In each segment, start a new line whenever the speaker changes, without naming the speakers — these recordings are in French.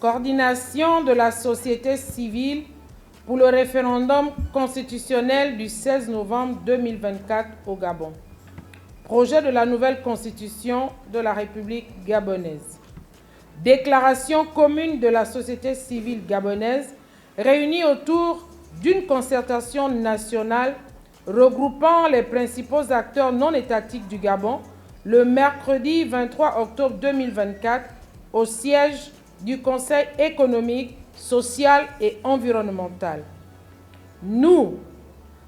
Coordination de la société civile pour le référendum constitutionnel du 16 novembre 2024 au Gabon. Projet de la nouvelle constitution de la République gabonaise. Déclaration commune de la société civile gabonaise réunie autour d'une concertation nationale regroupant les principaux acteurs non étatiques du Gabon le mercredi 23 octobre 2024 au siège du Conseil économique, social et environnemental. Nous,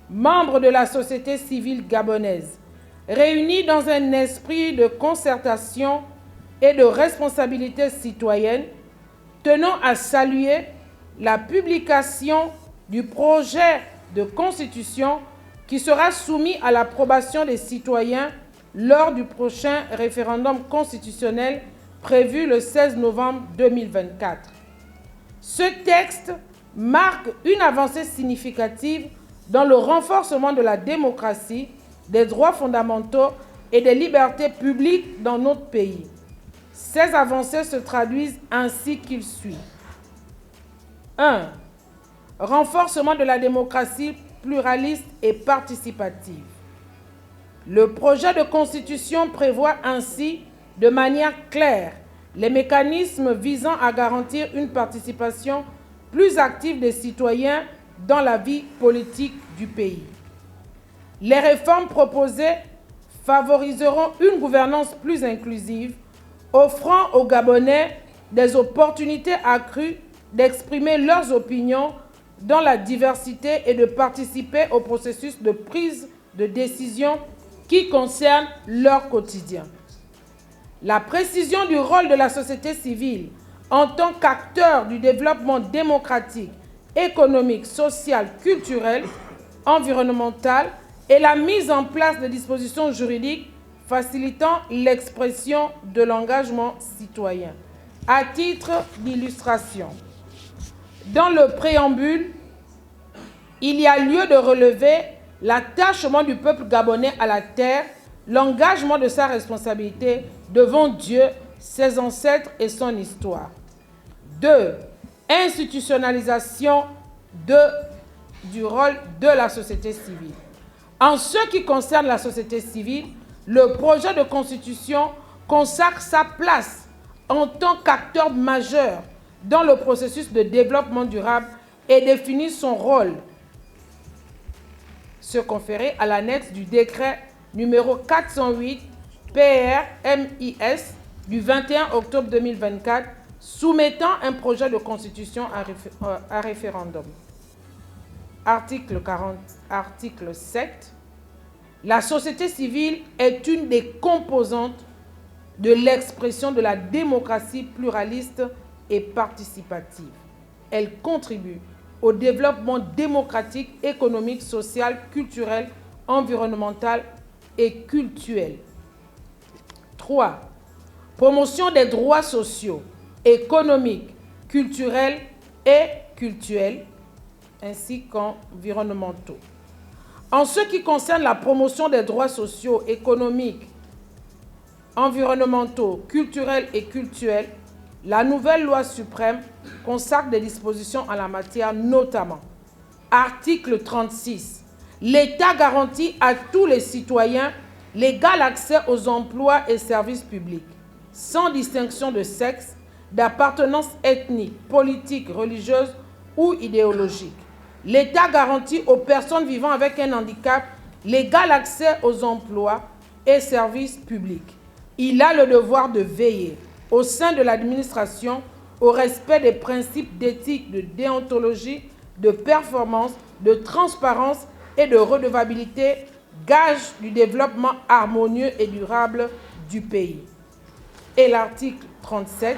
membres de la société civile gabonaise, réunis dans un esprit de concertation et de responsabilité citoyenne, tenons à saluer la publication du projet de constitution qui sera soumis à l'approbation des citoyens lors du prochain référendum constitutionnel prévu le 16 novembre 2024. Ce texte marque une avancée significative dans le renforcement de la démocratie, des droits fondamentaux et des libertés publiques dans notre pays. Ces avancées se traduisent ainsi qu'il suit. 1. Renforcement de la démocratie pluraliste et participative. Le projet de constitution prévoit ainsi de manière claire les mécanismes visant à garantir une participation plus active des citoyens dans la vie politique du pays. Les réformes proposées favoriseront une gouvernance plus inclusive, offrant aux Gabonais des opportunités accrues d'exprimer leurs opinions dans la diversité et de participer au processus de prise de décision qui concerne leur quotidien. La précision du rôle de la société civile en tant qu'acteur du développement démocratique, économique, social, culturel, environnemental et la mise en place de dispositions juridiques facilitant l'expression de l'engagement citoyen. À titre d'illustration, dans le préambule, il y a lieu de relever l'attachement du peuple gabonais à la terre, l'engagement de sa responsabilité devant Dieu, ses ancêtres et son histoire. 2. Institutionnalisation du rôle de la société civile. En ce qui concerne la société civile, le projet de constitution consacre sa place en tant qu'acteur majeur dans le processus de développement durable et définit son rôle, se conférer à l'annexe du décret numéro 408 PR-MIS du 21 octobre 2024 soumettant un projet de constitution à référendum. Article 7. La société civile est une des composantes de l'expression de la démocratie pluraliste et participative. Elle contribue au développement démocratique, économique, social, culturel, environnemental et cultuel. 3. Promotion des droits sociaux, économiques, culturels et cultuels, ainsi qu'environnementaux. En ce qui concerne la promotion des droits sociaux, économiques, environnementaux, culturels et cultuels, la nouvelle loi suprême consacre des dispositions en la matière, notamment article 36. L'État garantit à tous les citoyens l'égal accès aux emplois et services publics, sans distinction de sexe, d'appartenance ethnique, politique, religieuse ou idéologique. L'État garantit aux personnes vivant avec un handicap l'égal accès aux emplois et services publics. Il a le devoir de veiller, au sein de l'administration, au respect des principes d'éthique, de déontologie, de performance, de transparence et de redevabilité, gage du développement harmonieux et durable du pays. Et l'article 37,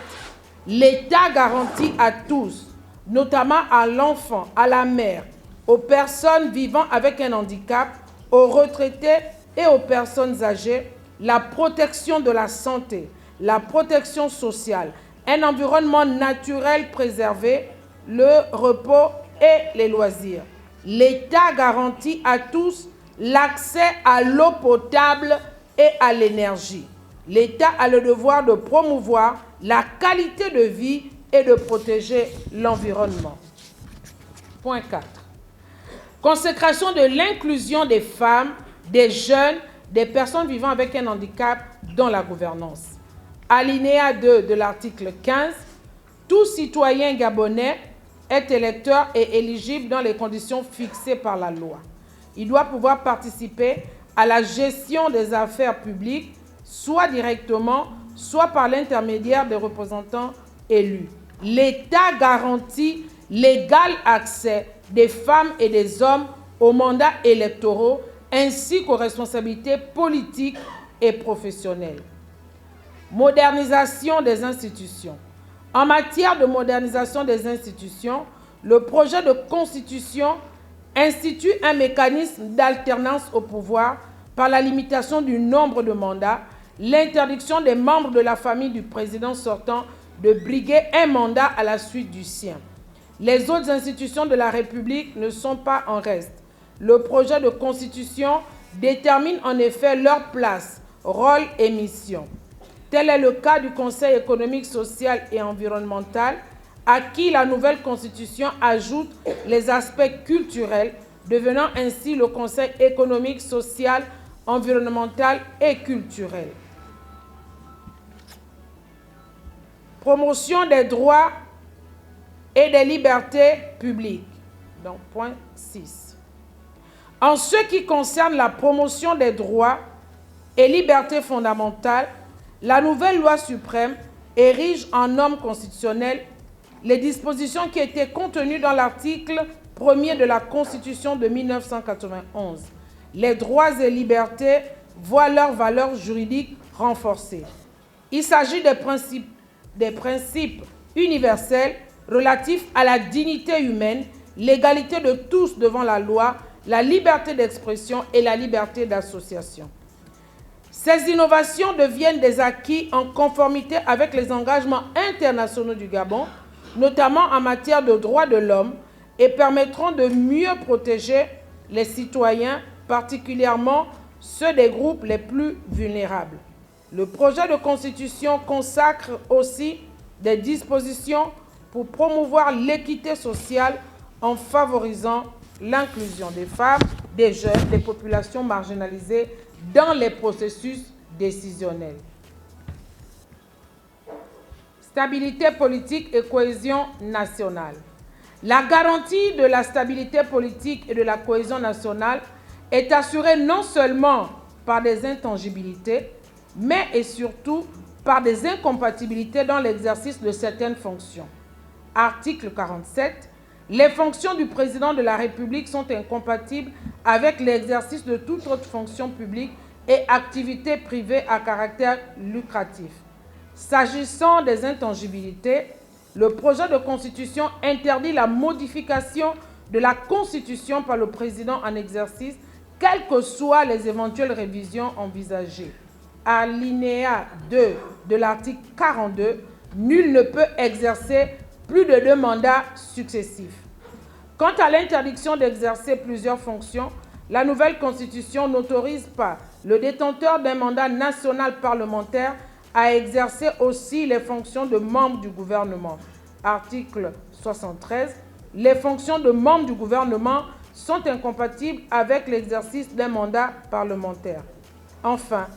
l'État garantit à tous, notamment à l'enfant, à la mère, aux personnes vivant avec un handicap, aux retraités et aux personnes âgées, la protection de la santé, la protection sociale, un environnement naturel préservé, le repos et les loisirs. L'État garantit à tous l'accès à l'eau potable et à l'énergie. L'État a le devoir de promouvoir la qualité de vie et de protéger l'environnement. Point 4. Consécration de l'inclusion des femmes, des jeunes, des personnes vivant avec un handicap dans la gouvernance. Alinéa 2 de l'article 15. Tout citoyen gabonais est électeur et éligible dans les conditions fixées par la loi. Il doit pouvoir participer à la gestion des affaires publiques, soit directement, soit par l'intermédiaire des représentants élus. L'État garantit l'égal accès des femmes et des hommes aux mandats électoraux ainsi qu'aux responsabilités politiques et professionnelles. Modernisation des institutions. En matière de modernisation des institutions, le projet de constitution institue un mécanisme d'alternance au pouvoir par la limitation du nombre de mandats, l'interdiction des membres de la famille du président sortant de briguer un mandat à la suite du sien. Les autres institutions de la République ne sont pas en reste. Le projet de constitution détermine en effet leur place, rôle et mission. Tel est le cas du Conseil économique, social et environnemental, à qui la nouvelle constitution ajoute les aspects culturels, devenant ainsi le Conseil économique, social, environnemental et culturel. Promotion des droits et des libertés publiques. Donc, point 6. En ce qui concerne la promotion des droits et libertés fondamentales, la nouvelle loi suprême érige en norme constitutionnelle les dispositions qui étaient contenues dans l'article 1er de la Constitution de 1991. Les droits et libertés voient leur valeur juridique renforcée. Il s'agit des principes universels relatifs à la dignité humaine, l'égalité de tous devant la loi, la liberté d'expression et la liberté d'association. Ces innovations deviennent des acquis en conformité avec les engagements internationaux du Gabon, notamment en matière de droits de l'homme, et permettront de mieux protéger les citoyens, particulièrement ceux des groupes les plus vulnérables. Le projet de constitution consacre aussi des dispositions pour promouvoir l'équité sociale en favorisant l'inclusion des femmes, des jeunes, des populations marginalisées dans les processus décisionnels. Stabilité politique et cohésion nationale. La garantie de la stabilité politique et de la cohésion nationale est assurée non seulement par des intangibilités, mais et surtout par des incompatibilités dans l'exercice de certaines fonctions. Article 47. Les fonctions du président de la République sont incompatibles avec l'exercice de toute autre fonction publique et activité privée à caractère lucratif. S'agissant des intangibilités, le projet de constitution interdit la modification de la Constitution par le président en exercice, quelles que soient les éventuelles révisions envisagées. Alinéa 2 de l'article 42, nul ne peut exercer plus de 2 mandats successifs. Quant à l'interdiction d'exercer plusieurs fonctions, la nouvelle Constitution n'autorise pas le détenteur d'un mandat national parlementaire à exercer aussi les fonctions de membre du gouvernement. Article 73. Les fonctions de membre du gouvernement sont incompatibles avec l'exercice d'un mandat parlementaire. Enfin,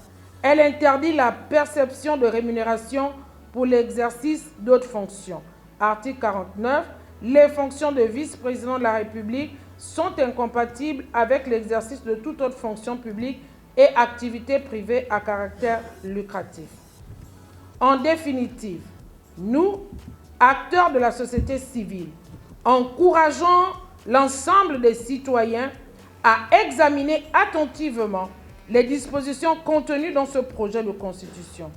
elle interdit la perception de rémunération pour l'exercice d'autres fonctions. Article 49. Les fonctions de vice-président de la République sont incompatibles avec l'exercice de toute autre fonction publique et activité privée à caractère lucratif. En définitive, nous, acteurs de la société civile, encourageons l'ensemble des citoyens à examiner attentivement les dispositions contenues dans ce projet de constitution.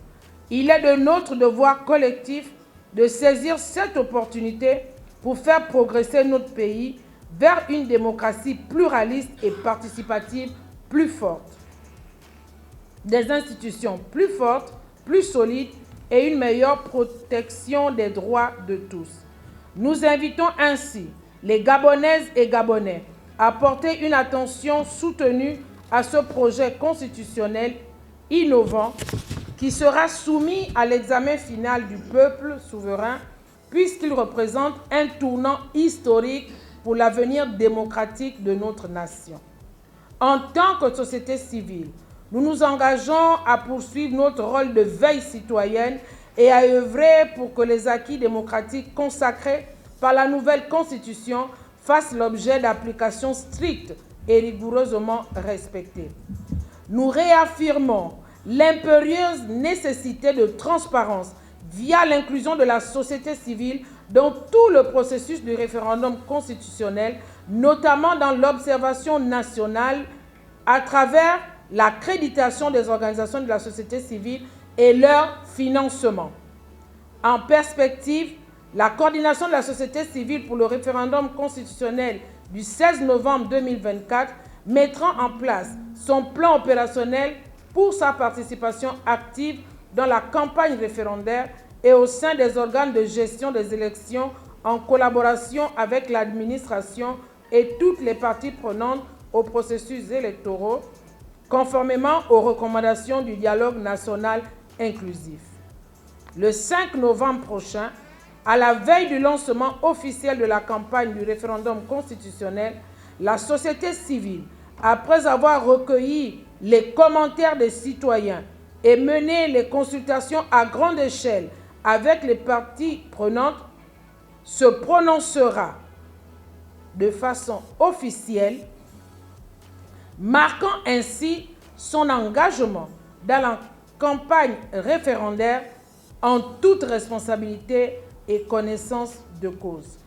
Il est de notre devoir collectif de saisir cette opportunité pour faire progresser notre pays vers une démocratie pluraliste et participative plus forte, des institutions plus fortes, plus solides et une meilleure protection des droits de tous. Nous invitons ainsi les Gabonaises et Gabonais à porter une attention soutenue à ce projet constitutionnel innovant qui sera soumis à l'examen final du peuple souverain puisqu'il représente un tournant historique pour l'avenir démocratique de notre nation. En tant que société civile, nous nous engageons à poursuivre notre rôle de veille citoyenne et à œuvrer pour que les acquis démocratiques consacrés par la nouvelle Constitution fassent l'objet d'applications strictes et rigoureusement respectées. Nous réaffirmons l'impérieuse nécessité de transparence via l'inclusion de la société civile dans tout le processus du référendum constitutionnel, notamment dans l'observation nationale à travers l'accréditation des organisations de la société civile et leur financement. En perspective, la coordination de la société civile pour le référendum constitutionnel du 16 novembre 2024 mettra en place son plan opérationnel pour sa participation active dans la campagne référendaire et au sein des organes de gestion des élections en collaboration avec l'administration et toutes les parties prenantes aux processus électoraux, conformément aux recommandations du dialogue national inclusif. Le 5 novembre prochain, à la veille du lancement officiel de la campagne du référendum constitutionnel, la société civile, après avoir recueilli les commentaires des citoyens et mené les consultations à grande échelle avec les parties prenantes, se prononcera de façon officielle, marquant ainsi son engagement dans la campagne référendaire en toute responsabilité et connaissance de cause.